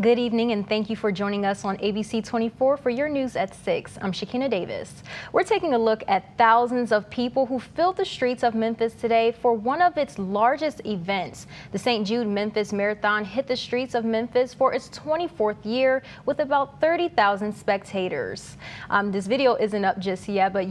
Good evening and thank you for joining us on ABC24 for your news at 6. I'm Shakina Davis. We're taking a look at thousands of people who filled the streets of Memphis today for one of its largest events. The St. Jude Memphis Marathon hit the streets of Memphis for its 24th year with about 30,000 spectators. This video isn't up just yet, but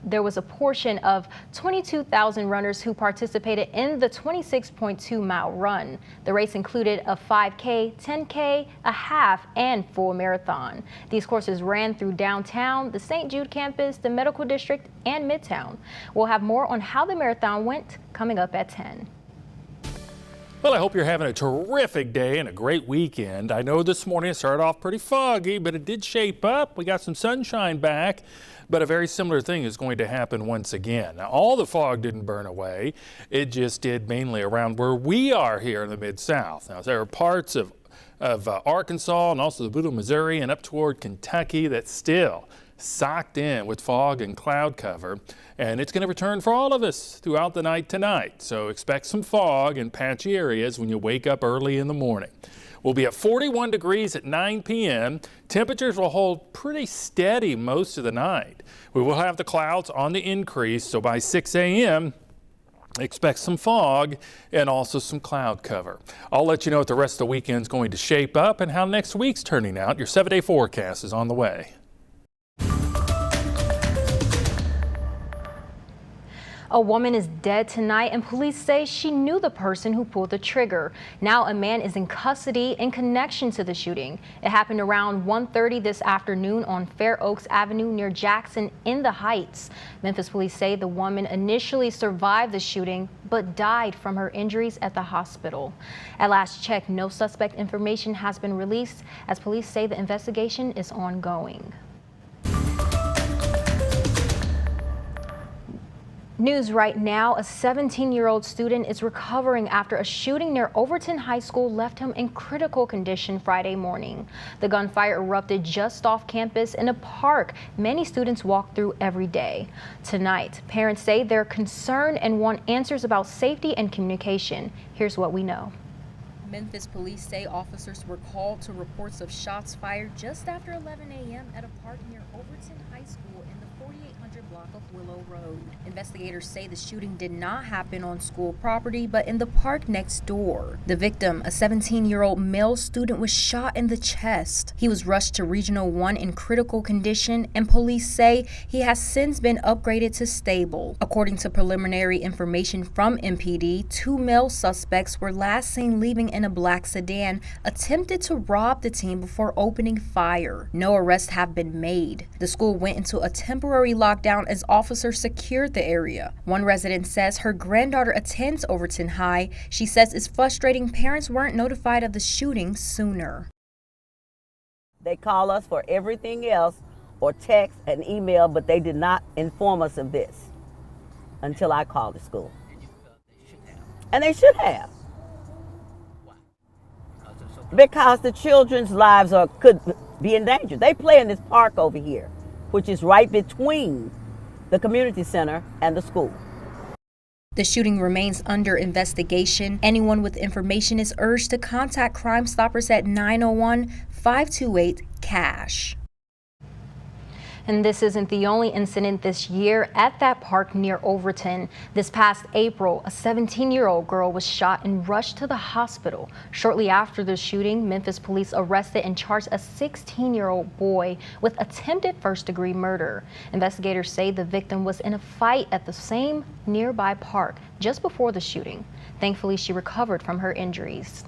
there was a portion of 22,000 runners who participated in the 26.2-mile run. The race included a 5K, 10K, a half and full marathon. These courses ran through downtown, the St. Jude campus, the Medical District, and Midtown. We'll have more on how the marathon went coming up at 10. Well, I hope you're having a terrific day and a great weekend. I know this morning it started off pretty foggy, but it did shape up. We got some sunshine back, but a very similar thing is going to happen once again. Now, all the fog didn't burn away. It just did mainly around where we are here in the Mid-South. Now, there are parts of Arkansas and also the Boone, Missouri, and up toward Kentucky that's still socked in with fog and cloud cover, and it's going to return for all of us throughout the night tonight. So expect some fog in patchy areas when you wake up early in the morning. We'll be at 41 degrees at 9 p.m. Temperatures will hold pretty steady most of the night. We will have the clouds on the increase, so by 6 a.m. expect some fog and also some cloud cover. I'll let you know what the rest of the weekend's going to shape up and how next week's turning out. Your 7-day forecast is on the way. A woman is dead tonight, and police say she knew the person who pulled the trigger. Now a man is in custody in connection to the shooting. It happened around 1:30 this afternoon on Fair Oaks Avenue near Jackson in the Heights. Memphis police say the woman initially survived the shooting but died from her injuries at the hospital. At last check, no suspect information has been released as police say the investigation is ongoing. News right now, a 17-year-old student is recovering after a shooting near Overton High School left him in critical condition Friday morning. The gunfire erupted just off campus in a park many students walk through every day. Tonight, parents say they're concerned and want answers about safety and communication. Here's what we know. Memphis police say officers were called to reports of shots fired just after 11 a.m. at a park near Overton High School in the 4800 block of Willow Road. Investigators say the shooting did not happen on school property, but in the park next door. The victim, a 17-year-old male student, was shot in the chest. He was rushed to Regional 1 in critical condition, and police say he has since been upgraded to stable. According to preliminary information from MPD, 2 male suspects were last seen leaving in a black sedan, attempted to rob the teen before opening fire. No arrests have been made. The school went into a temporary lockdown as officers secured the area. One resident says her granddaughter attends Overton High. She says it's frustrating parents weren't notified of the shooting sooner. They call us for everything else, or text and email, but they did not inform us of this until I called the school. And they should have. Because the children's lives could be in danger. They play in this park over here, which is right between the community center and the school. The shooting remains under investigation. Anyone with information is urged to contact Crime Stoppers at 901-528-CASH. And this isn't the only incident this year at that park near Overton. This past April, a 17-year-old girl was shot and rushed to the hospital. Shortly after the shooting, Memphis police arrested and charged a 16-year-old boy with attempted first-degree murder. Investigators say the victim was in a fight at the same nearby park just before the shooting. Thankfully, she recovered from her injuries.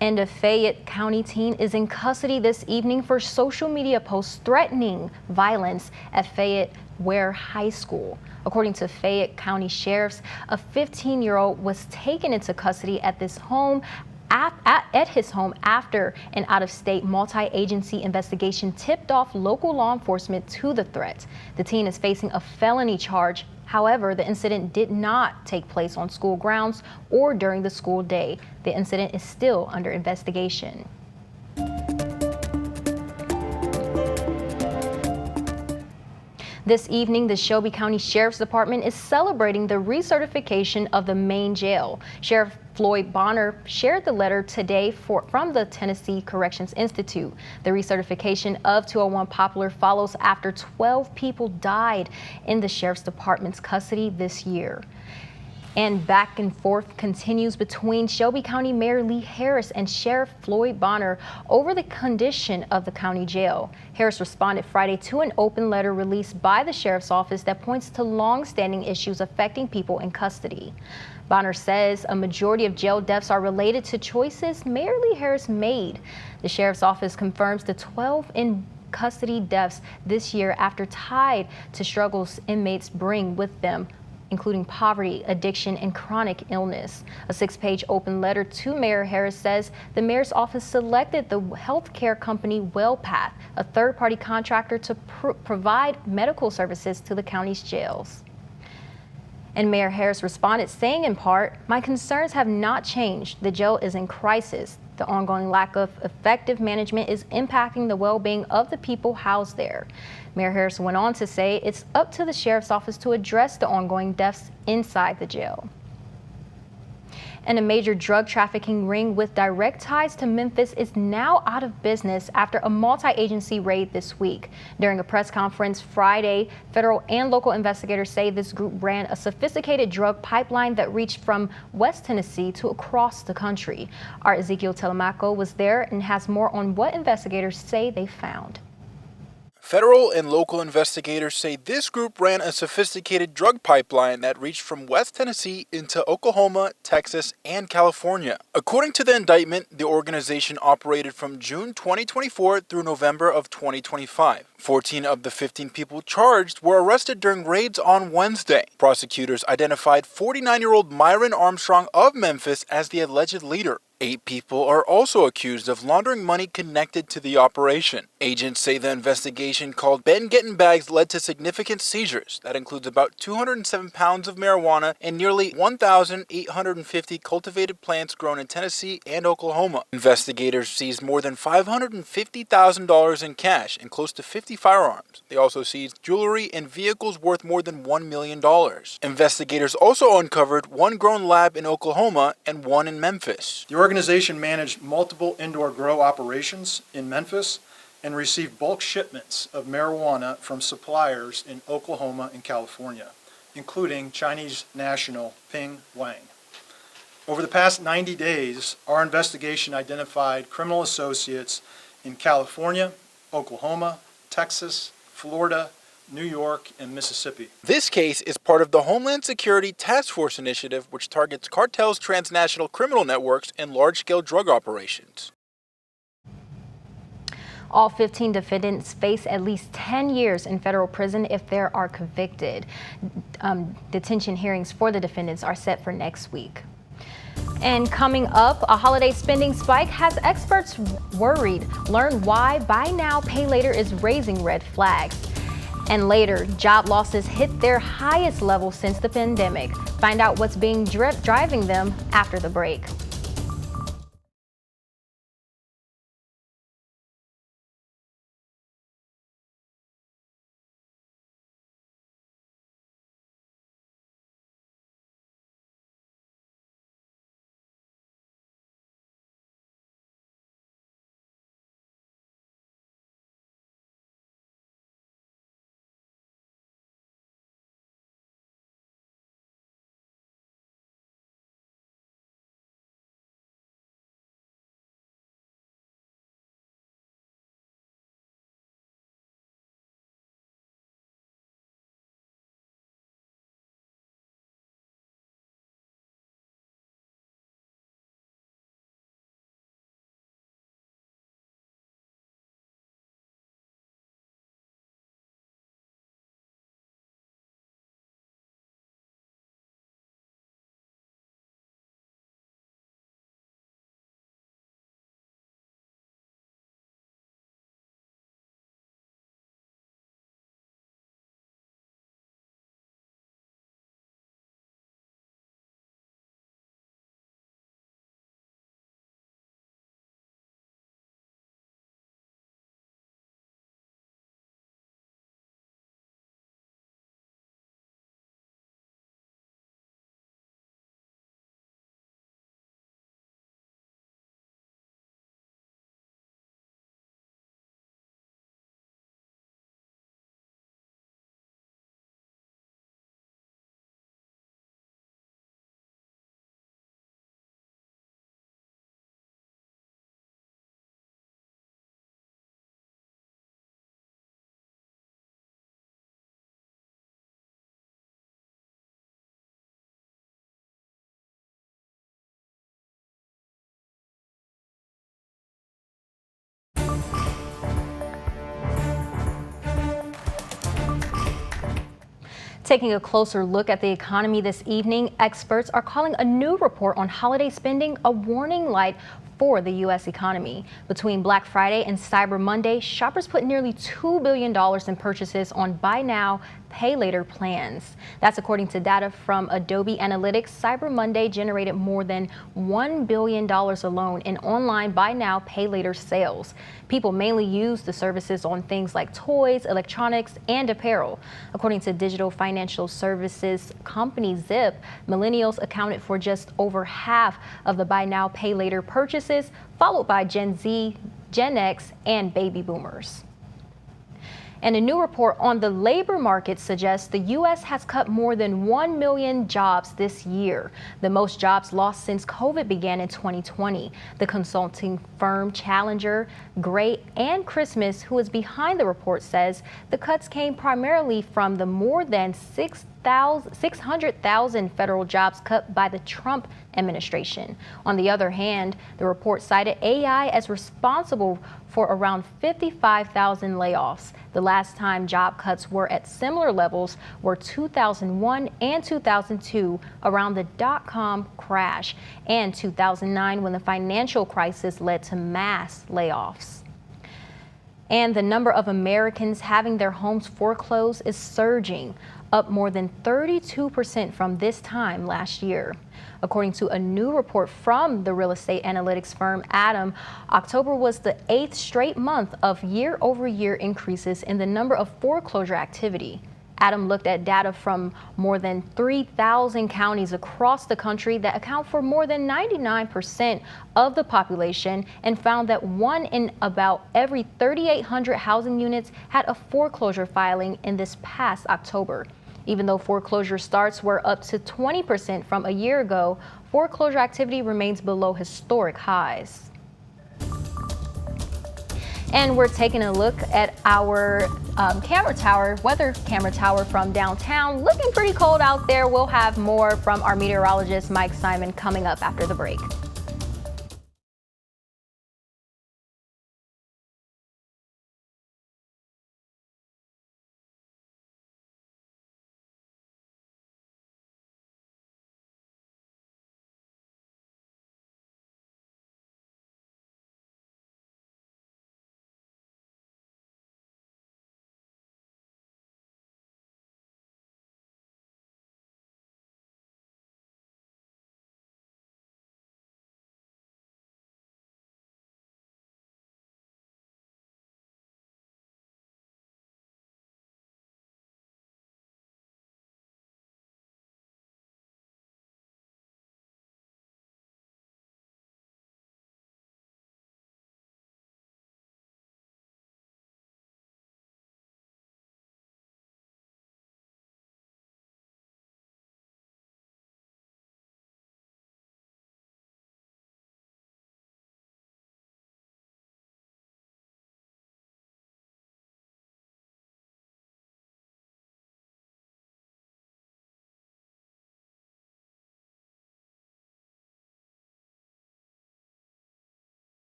And a Fayette County teen is in custody this evening for social media posts threatening violence at Fayette Ware High School. According to Fayette County sheriffs, a 15-year-old was taken into custody at his home after an out-of-state multi-agency investigation tipped off local law enforcement to the threat. The teen is facing a felony charge. However, the incident did not take place on school grounds or during the school day. The incident is still under investigation. This evening, the Shelby County Sheriff's Department is celebrating the recertification of the main jail. Sheriff Floyd Bonner shared the letter today from the Tennessee Corrections Institute. The recertification of 201 Poplar follows after 12 people died in the Sheriff's Department's custody this year. And back and forth continues between Shelby County Mayor Lee Harris and Sheriff Floyd Bonner over the condition of the county jail. Harris responded Friday to an open letter released by the sheriff's office that points to long-standing issues affecting people in custody. Bonner says a majority of jail deaths are related to choices Mayor Lee Harris made. The sheriff's office confirms the 12 in custody deaths this year after tied to struggles inmates bring with them, including poverty, addiction, and chronic illness. A 6-page open letter to Mayor Harris says the mayor's office selected the healthcare company WellPath, a third-party contractor, to provide medical services to the county's jails. And Mayor Harris responded saying in part, "My concerns have not changed. The jail is in crisis. The ongoing lack of effective management is impacting the well-being of the people housed there." Mayor Harris went on to say it's up to the sheriff's office to address the ongoing deaths inside the jail. And a major drug trafficking ring with direct ties to Memphis is now out of business after a multi-agency raid this week. During a press conference Friday, federal and local investigators say this group ran a sophisticated drug pipeline that reached from West Tennessee to across the country. Our Ezekiel Telemaco was there and has more on what investigators say they found. Federal and local investigators say this group ran a sophisticated drug pipeline that reached from West Tennessee into Oklahoma, Texas, and California. According to the indictment, the organization operated from June 2024 through November of 2025. 14 of the 15 people charged were arrested during raids on Wednesday. Prosecutors identified 49-year-old Myron Armstrong of Memphis as the alleged leader. 8 people are also accused of laundering money connected to the operation. Agents say the investigation called Ben Getting Bags led to significant seizures. That includes about 207 pounds of marijuana and nearly 1,850 cultivated plants grown in Tennessee and Oklahoma. Investigators seized more than $550,000 in cash and close to 50 firearms. They also seized jewelry and vehicles worth more than $1 million. Investigators also uncovered one grown lab in Oklahoma and one in Memphis. The organization managed multiple indoor grow operations in Memphis and received bulk shipments of marijuana from suppliers in Oklahoma and California, including Chinese national Ping Wang. Over the past 90 days, our investigation identified criminal associates in California, Oklahoma, Texas, Florida, New York, and Mississippi. This case is part of the Homeland Security Task Force initiative, which targets cartels, transnational criminal networks, and large-scale drug operations. All 15 defendants face at least 10 years in federal prison if they are convicted. Detention hearings for the defendants are set for next week. And coming up, a holiday spending spike has experts worried. Learn why Buy Now, Pay Later is raising red flags. And later, job losses hit their highest level since the pandemic. Find out what's being driving them after the break. Taking a closer look at the economy this evening, experts are calling a new report on holiday spending a warning light for the U.S. economy. Between Black Friday and Cyber Monday, shoppers put nearly $2 billion in purchases on buy now, pay later plans. That's according to data from Adobe Analytics. Cyber Monday generated more than $1 billion alone in online buy now, pay later sales. People mainly use the services on things like toys, electronics, and apparel. According to digital financial services company Zip, millennials accounted for just over half of the buy now, pay later purchases, followed by Gen Z, Gen X, and baby boomers. And a new report on the labor market suggests the U.S. has cut more than 1 million jobs this year, the most jobs lost since COVID began in 2020. The consulting firm Challenger, Gray, and Christmas, who is behind the report, says the cuts came primarily from the more than 600,000 federal jobs cut by the Trump administration. On the other hand, the report cited AI as responsible for around 55,000 layoffs. The last time job cuts were at similar levels were 2001 and 2002, around the dot-com crash, and 2009 when the financial crisis led to mass layoffs. And the number of Americans having their homes foreclosed is surging, up more than 32% from this time last year. According to a new report from the real estate analytics firm Adam, October was the 8th straight month of year-over-year increases in the number of foreclosure activity. Adam looked at data from more than 3,000 counties across the country that account for more than 99% of the population and found that one in about every 3,800 housing units had a foreclosure filing in this past October. Even though foreclosure starts were up to 20% from a year ago, foreclosure activity remains below historic highs. And we're taking a look at our weather camera tower from downtown. Looking pretty cold out there. We'll have more from our meteorologist, Mike Simon, coming up after the break.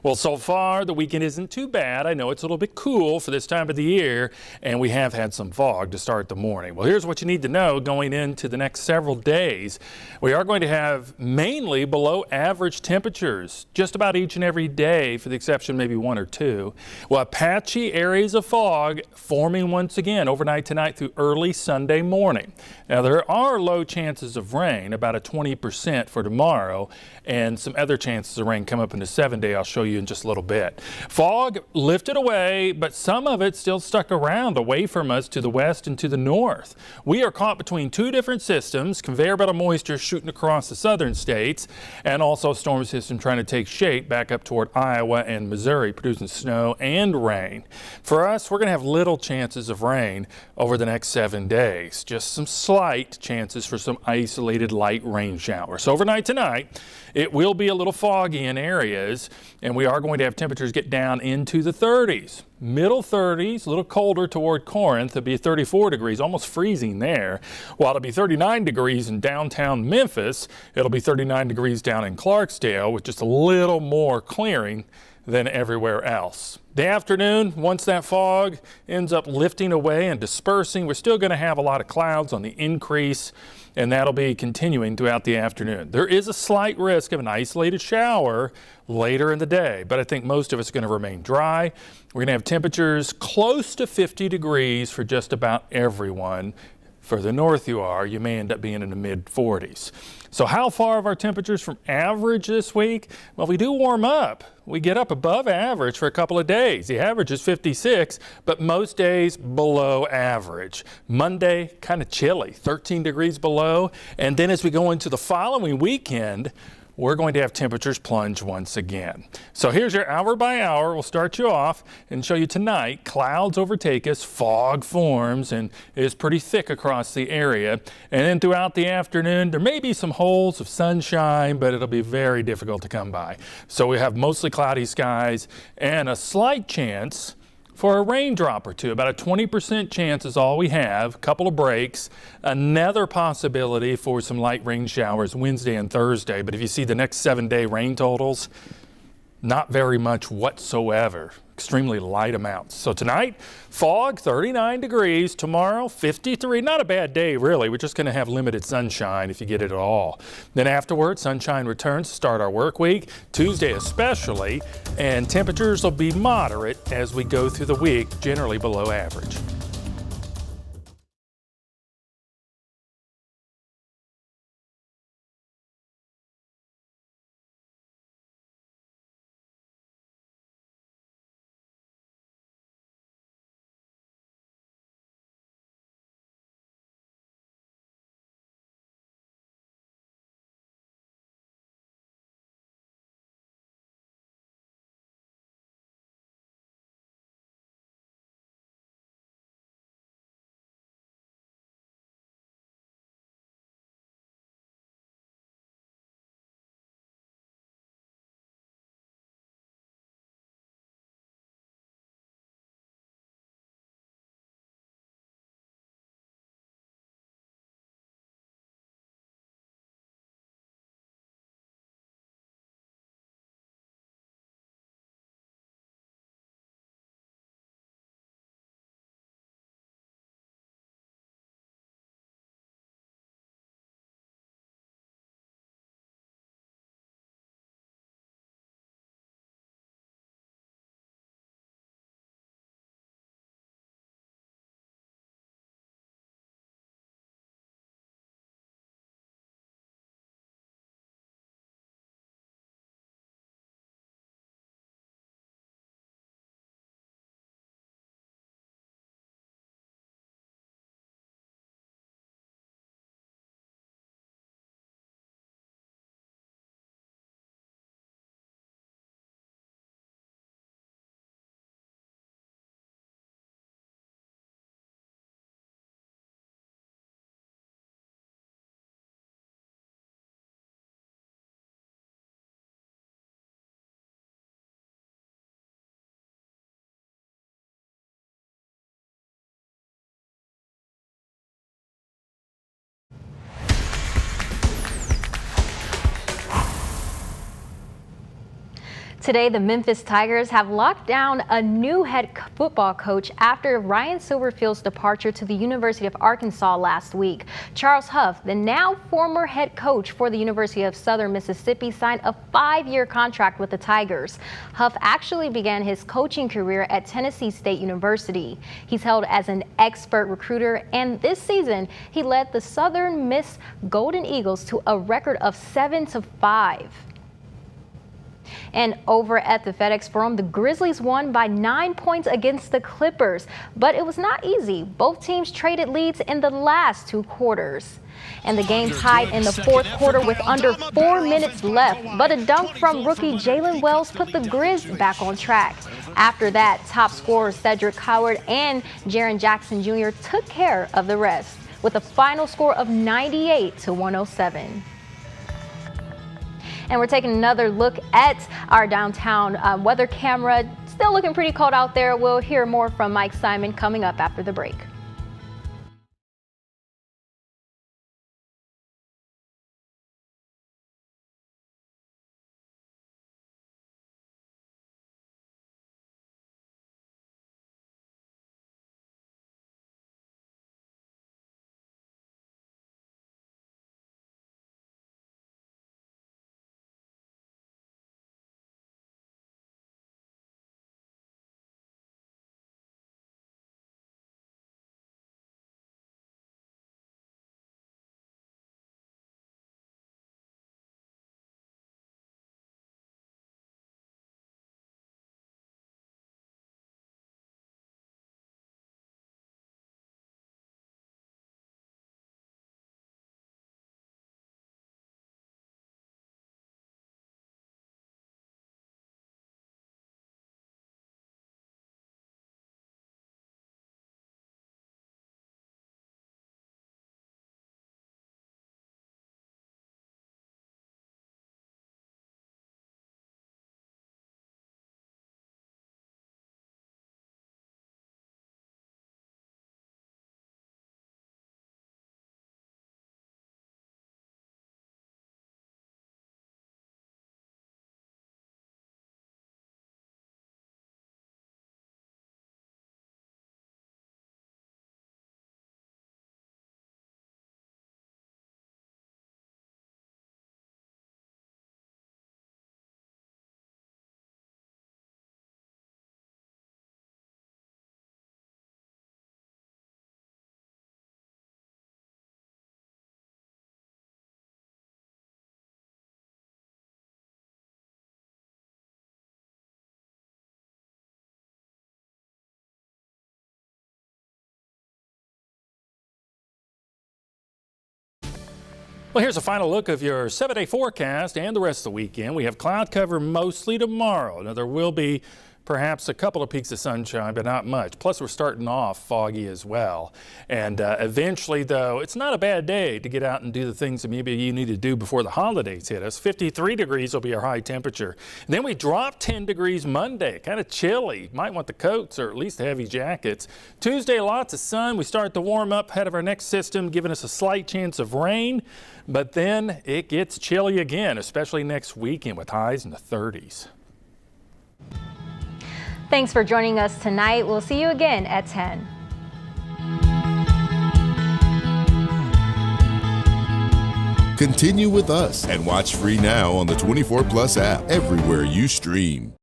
Well, so far the weekend isn't too bad. I know it's a little bit cool for this time of the year, and we have had some fog to start the morning. Well, here's what you need to know going into the next several days. We are going to have mainly below average temperatures just about each and every day, for the exception maybe one or two. Well, patchy areas of fog forming once again overnight tonight through early Sunday morning. Now, there are low chances of rain, about a 20% for tomorrow, and some other chances of rain come up in the 7-day I'll show you you in just a little bit. Fog lifted away, but some of it still stuck around away from us to the west and to the north. We are caught between two different systems, conveyor belt of moisture shooting across the southern states, and also a storm system trying to take shape back up toward Iowa and Missouri, producing snow and rain. For us, we're going to have little chances of rain over the next 7 days. Just some slight chances for some isolated light rain showers. So overnight tonight, it will be a little foggy in areas, and we are going to have temperatures get down into the 30s. Middle 30s, a little colder toward Corinth. It'll be 34 degrees, almost freezing there. While it'll be 39 degrees in downtown Memphis, it'll be 39 degrees down in Clarksdale with just a little more clearing than everywhere else. The afternoon, once that fog ends up lifting away and dispersing, we're still going to have a lot of clouds on the increase, and that'll be continuing throughout the afternoon. There is a slight risk of an isolated shower later in the day, but I think most of it's going to remain dry. We're going to have temperatures close to 50 degrees for just about everyone. Further north you are, you may end up being in the mid 40s. So how far of our temperatures from average this week? Well, we do warm up. We get up above average for a couple of days. The average is 56, but most days below average. Monday, kind of chilly, 13 degrees below. And then as we go into the following weekend, we're going to have temperatures plunge once again. So here's your hour by hour. We'll start you off and show you tonight. Clouds overtake us, fog forms, and it is pretty thick across the area. And then throughout the afternoon, there may be some holes of sunshine, but it'll be very difficult to come by. So we have mostly cloudy skies and a slight chance for a raindrop or two. About a 20% chance is all we have. A couple of breaks. Another possibility for some light rain showers Wednesday and Thursday. But if you see the next 7-day rain totals, not very much whatsoever. Extremely light amounts. So tonight, fog, 39 degrees. Tomorrow, 53. Not a bad day, really. We're just going to have limited sunshine if you get it at all. Then afterwards, sunshine returns to start our work week, Tuesday especially, and temperatures will be moderate as we go through the week, generally below average. Today, the Memphis Tigers have locked down a new head football coach after Ryan Silverfield's departure to the University of Arkansas last week. Charles Huff, the now former head coach for the University of Southern Mississippi, signed a 5-year contract with the Tigers. Huff actually began his coaching career at Tennessee State University. He's hailed as an expert recruiter, and this season he led the Southern Miss Golden Eagles to a record of 7-5. And over at the FedEx Forum, the Grizzlies won by 9 points against the Clippers, but it was not easy. Both teams traded leads in the last 2 quarters. And the game tied in the 4th quarter with under 4 minutes left, but a dunk from rookie Jalen Wells put the Grizz back on track. After that, top scorers Cedric Howard and Jaren Jackson Jr. took care of the rest with a final score of 98-107. And we're taking another look at our downtown weather camera. Still looking pretty cold out there. We'll hear more from Mike Simon coming up after the break. Well, here's a final look of your 7-day forecast and the rest of the weekend. We have cloud cover mostly tomorrow. Now, there will be perhaps a couple of peaks of sunshine, but not much. Plus, we're starting off foggy as well. And eventually, though, it's not a bad day to get out and do the things that maybe you need to do before the holidays hit us. 53 degrees will be our high temperature. And then we drop 10 degrees Monday, kind of chilly. Might want the coats or at least the heavy jackets. Tuesday, lots of sun. We start to warm up ahead of our next system, giving us a slight chance of rain. But then it gets chilly again, especially next weekend with highs in the 30s. Thanks for joining us tonight. We'll see you again at 10. Continue with us and watch free now on the 24 Plus app everywhere you stream.